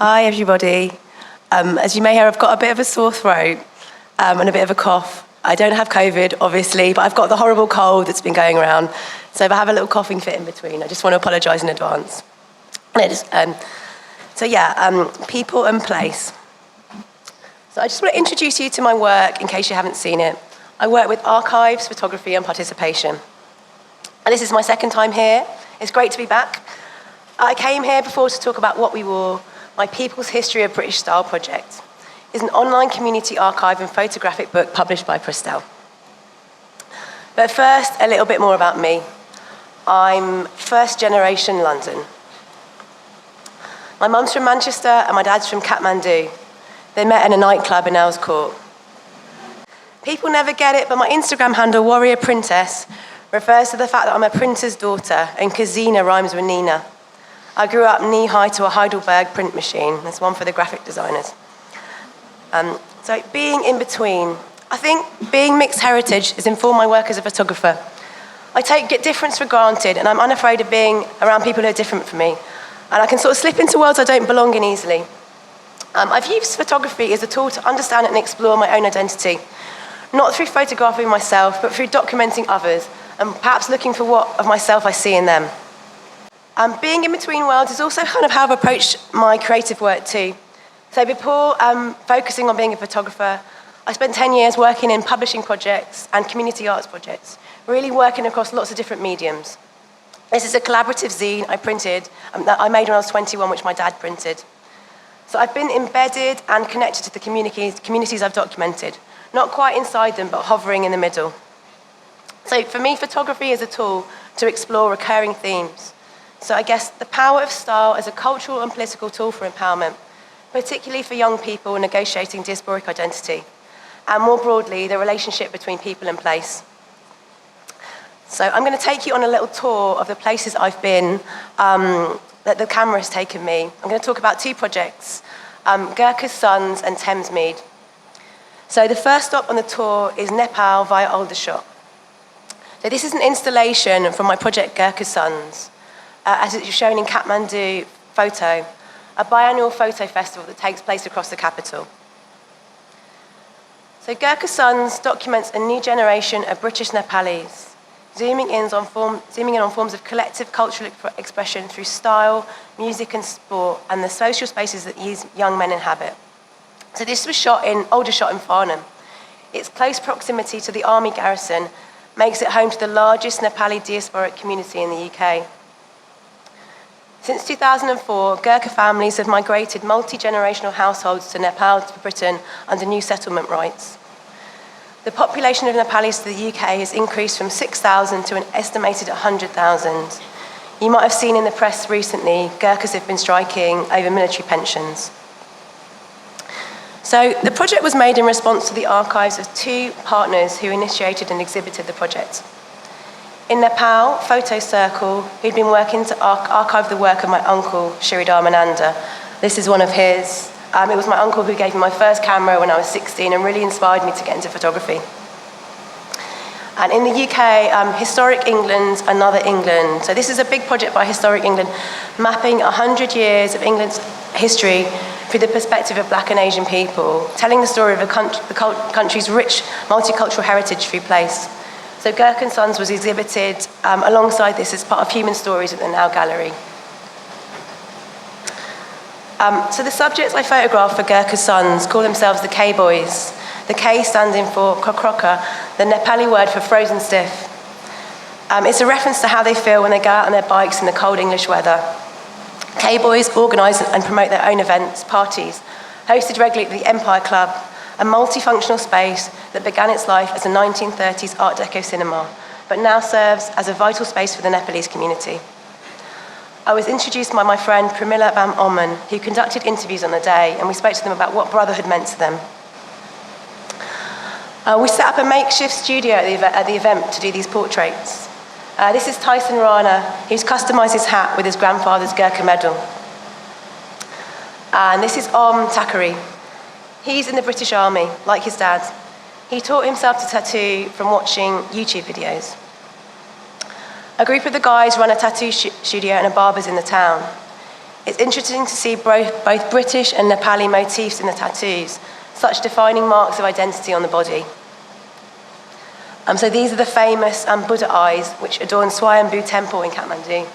Hi, everybody. As you may hear, I've got a bit of a sore throat and a bit of a cough. I don't have COVID, obviously, but I've got the horrible cold that's been going around. So if I have a little coughing fit in between, I just want to apologise in advance. People and place. So I just want to introduce you to my work in case you haven't seen it. I work with archives, photography and participation. And this is my second time here. It's great to be back. I came here before to talk about What We Wore, my People's History of British Style project. It's an online community archive and photographic book published by Prestel. But first, a little bit more about me. I'm first generation London. My mum's from Manchester and my dad's from Kathmandu. They met in a nightclub in Earls Court. People never get it, but my Instagram handle, Warrior Princess, refers to the fact that I'm a printer's daughter, and Kazina rhymes with Nina. I grew up knee-high to a Heidelberg print machine. There's one for the graphic designers. So being in between. I think being mixed heritage has informed my work as a photographer. I take difference for granted, and I'm unafraid of being around people who are different from me. And I can sort of slip into worlds I don't belong in easily. I've used photography as a tool to understand and explore my own identity, not through photographing myself, but through documenting others, and perhaps looking for what of myself I see in them. Being in between worlds is also kind of how I've approached my creative work too. So before focusing on being a photographer, I spent 10 years working in publishing projects and community arts projects, really working across lots of different mediums. This is a collaborative zine I printed, that I made when I was 21, which my dad printed. So I've been embedded and connected to the communities I've documented, not quite inside them, but hovering in the middle. So for me, photography is a tool to explore recurring themes. So I guess the power of style as a cultural and political tool for empowerment, particularly for young people negotiating diasporic identity, and more broadly, the relationship between people and place. So I'm going to take you on a little tour of the places I've been that the camera has taken me. I'm going to talk about two projects, Gurkha Sons and Thamesmead. So the first stop on the tour is Nepal via Aldershot. So this is an installation from my project Gurkha Sons, as it's shown in Kathmandu Photo, a biannual photo festival that takes place across the capital. So Gurkha Sons documents a new generation of British Nepalis, zooming in on forms of collective cultural expression through style, music and sport, and the social spaces that these young men inhabit. So this was shot in Aldershot in Farnham. Its close proximity to the army garrison makes it home to the largest Nepali diasporic community in the UK. Since 2004, Gurkha families have migrated multi-generational households to Nepal to Britain under new settlement rights. The population of Nepalis to the UK has increased from 6,000 to an estimated 100,000. You might have seen in the press recently, Gurkhas have been striking over military pensions. So the project was made in response to the archives of two partners who initiated and exhibited the project. In Nepal, Photo Circle, who'd been working to archive the work of my uncle, Shiridhar Manandhar. This is one of his. It was my uncle who gave me my first camera when I was 16 and really inspired me to get into photography. And in the UK, Historic England, Another England. So this is a big project by Historic England, mapping 100 years of England's history through the perspective of Black and Asian people, telling the story of the country's rich multicultural heritage through place. So Gurkha Sons was exhibited alongside this as part of Human Stories at the Now Gallery. So the subjects I photographed for Gurkha Sons call themselves the K-Boys. The K standing for Kokroka, the Nepali word for frozen stiff. It's a reference to how they feel when they go out on their bikes in the cold English weather. K-Boys organise and promote their own events, parties, hosted regularly at the Empire Club, a multifunctional space that began its life as a 1930s Art Deco cinema, but now serves as a vital space for the Nepalese community. I was introduced by my friend Pramila Bam Oman, who conducted interviews on the day, and we spoke to them about what Brotherhood meant to them. We set up a makeshift studio at the event to do these portraits. This is Tyson Rana, who's customised his hat with his grandfather's Gurkha medal. And this is Om Thackeray. He's in the British Army, like his dad. He taught himself to tattoo from watching YouTube videos. A group of the guys run a tattoo studio and a barber's in the town. It's interesting to see both British and Nepali motifs in the tattoos, such defining marks of identity on the body. So these are the famous Buddha eyes, which adorn Swayambhu Temple in Kathmandu.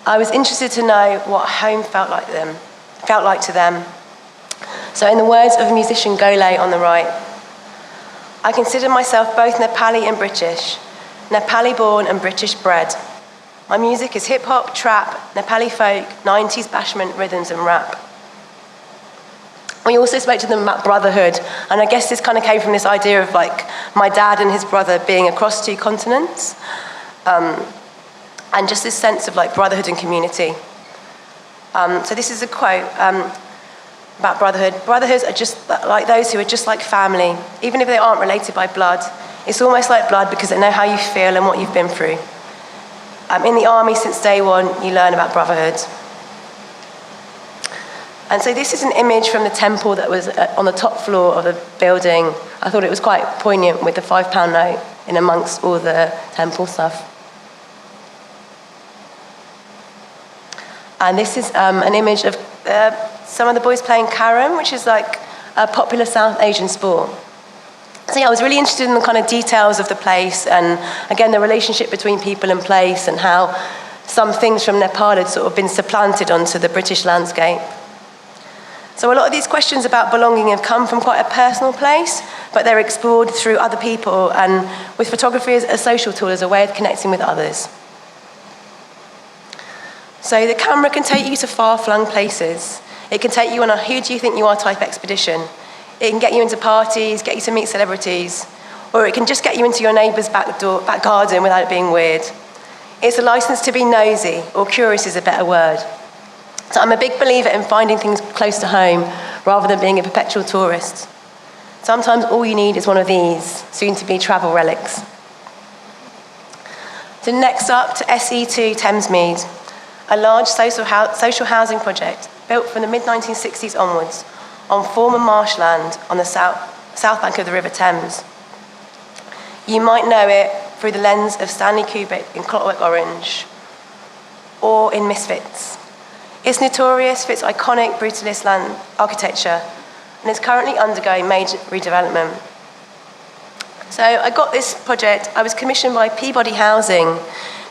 I was interested to know what home felt like to them. So in the words of musician Gole on the right, I consider myself both Nepali and British, Nepali born and British bred. My music is hip-hop, trap, Nepali folk, 90s bashment, rhythms and rap. We also spoke to them about brotherhood, and I guess this kind of came from this idea of like my dad and his brother being across 2 continents, and just this sense of like brotherhood and community. So this is a quote about brotherhood. Brotherhoods are just like those who are just like family, even if they aren't related by blood. It's almost like blood because they know how you feel and what you've been through. In the army, since day one, you learn about brotherhood. And so this is an image from the temple that was on the top floor of the building. I thought it was quite poignant with the £5 note in amongst all the temple stuff. And this is an image of some of the boys playing carom, which is like a popular South Asian sport. So yeah, I was really interested in the kind of details of the place and, again, the relationship between people and place and how some things from Nepal had sort of been supplanted onto the British landscape. So a lot of these questions about belonging have come from quite a personal place, but they're explored through other people and with photography as a social tool, as a way of connecting with others. So the camera can take you to far-flung places. It can take you on a who do you think you are type expedition. It can get you into parties, get you to meet celebrities, or it can just get you into your neighbour's back garden without it being weird. It's a license to be nosy, or curious is a better word. So I'm a big believer in finding things close to home rather than being a perpetual tourist. Sometimes all you need is one of these, soon-to-be travel relics. So next up to SE2 Thamesmead, a large social housing project built from the mid-1960s onwards on former marshland on the south bank of the River Thames. You might know it through the lens of Stanley Kubrick in Clockwork Orange or in Misfits. It's notorious for its iconic brutalist land architecture and is currently undergoing major redevelopment. So I got this project, I was commissioned by Peabody Housing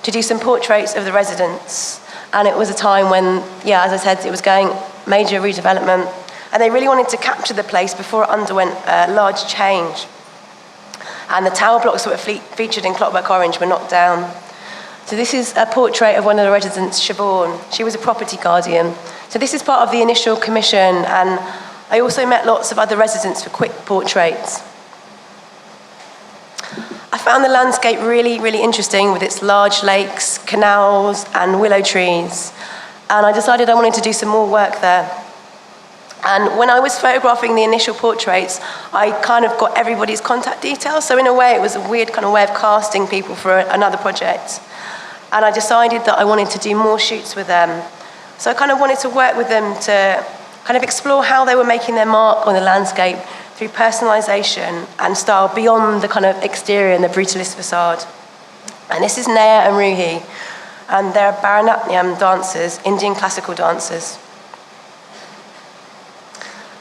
to do some portraits of the residents, and it was a time when, yeah, as I said, it was going major redevelopment. And they really wanted to capture the place before it underwent a large change. And the tower blocks that were featured in Clockwork Orange were knocked down. So this is a portrait of one of the residents, Siobhan. She was a property guardian. So this is part of the initial commission, and I also met lots of other residents for quick portraits. I found the landscape really, really interesting with its large lakes, canals, and willow trees. And I decided I wanted to do some more work there. And when I was photographing the initial portraits, I kind of got everybody's contact details. So in a way, it was a weird kind of way of casting people for another project. And I decided that I wanted to do more shoots with them. So I kind of wanted to work with them to kind of explore how they were making their mark on the landscape through personalisation and style beyond the kind of exterior and the brutalist facade. And this is Naya and Ruhi, and they're Bharatanatyam dancers, Indian classical dancers.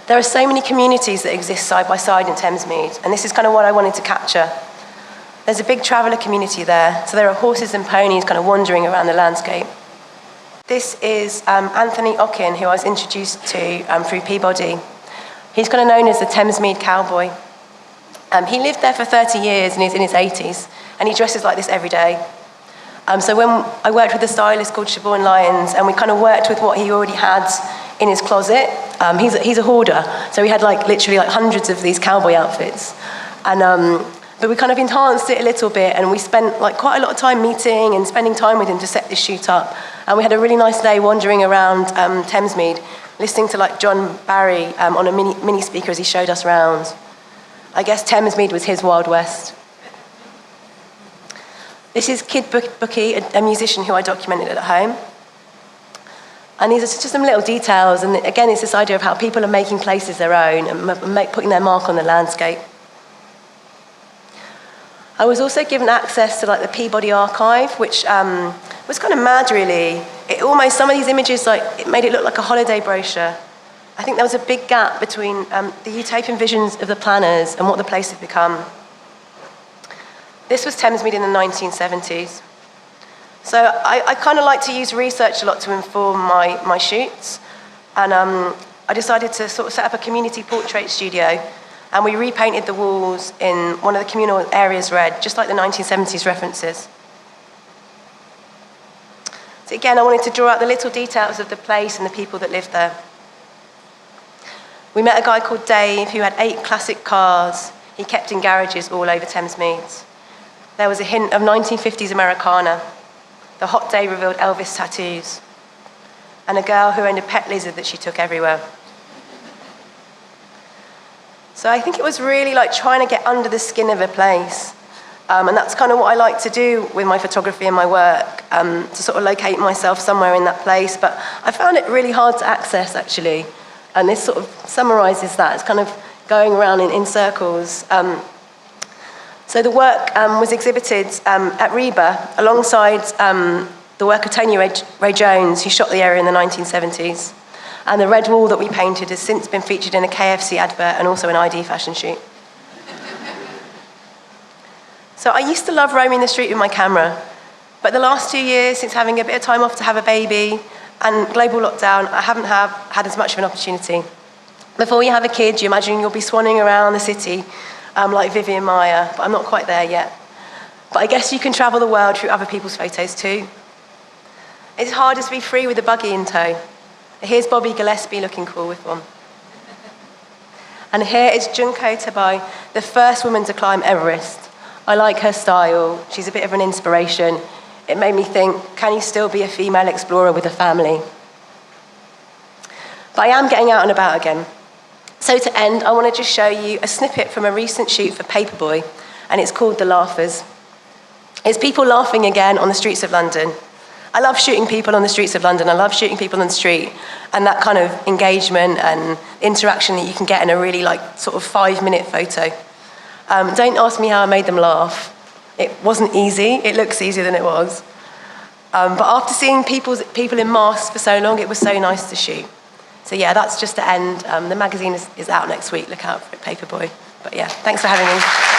There are so many communities that exist side by side in Thamesmead, and this is kind of what I wanted to capture. There's a big traveller community there, so there are horses and ponies kind of wandering around the landscape. This is Anthony Okin, who I was introduced to through Peabody. He's kind of known as the Thamesmead cowboy. He lived there for 30 years and he's in his 80s, and he dresses like this every day. So when I worked with a stylist called Siobhan Lyons, and we kind of worked with what he already had in his closet. He's a hoarder, so we had literally hundreds of these cowboy outfits. And but we kind of enhanced it a little bit, and we spent quite a lot of time meeting and spending time with him to set this shoot up. And we had a really nice day wandering around Thamesmead, listening to John Barry on a mini speaker as he showed us around. I guess Thamesmead was his Wild West. This is Kid Bookie, a musician who I documented at home. And these are just some little details, and again, it's this idea of how people are making places their own and putting their mark on the landscape. I was also given access to like the Peabody archive, which was kind of mad, really. Some of these images, it made it look like a holiday brochure. I think there was a big gap between the utopian visions of the planners and what the place had become. This was Thamesmead in the 1970s. So I kind of like to use research a lot to inform my shoots. And I decided to sort of set up a community portrait studio, and we repainted the walls in one of the communal areas red, just like the 1970s references. So again, I wanted to draw out the little details of the place and the people that lived there. We met a guy called Dave who had 8 classic cars he kept in garages all over Thamesmead. There was a hint of 1950s Americana. The hot day revealed Elvis tattoos, and a girl who owned a pet lizard that she took everywhere. So I think it was really like trying to get under the skin of a place. And that's kind of what I like to do with my photography and my work, to sort of locate myself somewhere in that place. But I found it really hard to access, actually. And this sort of summarizes that. It's kind of going around in circles. So the work was exhibited at Reba alongside the work of Tony Ray Jones, who shot the area in the 1970s. And the red wall that we painted has since been featured in a KFC advert and also an ID fashion shoot. So I used to love roaming the street with my camera, but the last 2 years, since having a bit of time off to have a baby and global lockdown, I haven't had as much of an opportunity. Before you have a kid, you imagine you'll be swanning around the city like Vivian Maier, but I'm not quite there yet. But I guess you can travel the world through other people's photos too. It's harder to be free with a buggy in tow. Here's Bobby Gillespie looking cool with one. And here is Junko Tabai, the first woman to climb Everest. I like her style. She's a bit of an inspiration. It made me think, can you still be a female explorer with a family? But I am getting out and about again. So to end, I want to just show you a snippet from a recent shoot for Paperboy, and it's called The Laughers. It's people laughing again on the streets of London. I love shooting people on the streets of London. I love shooting people on the street, and that kind of engagement and interaction that you can get in a really sort of 5-minute photo. Don't ask me how I made them laugh. It wasn't easy. It looks easier than it was. But after seeing people in masks for so long, it was so nice to shoot. So yeah, that's just to end. The magazine is out next week. Look out for it, Paperboy. But yeah, thanks for having me.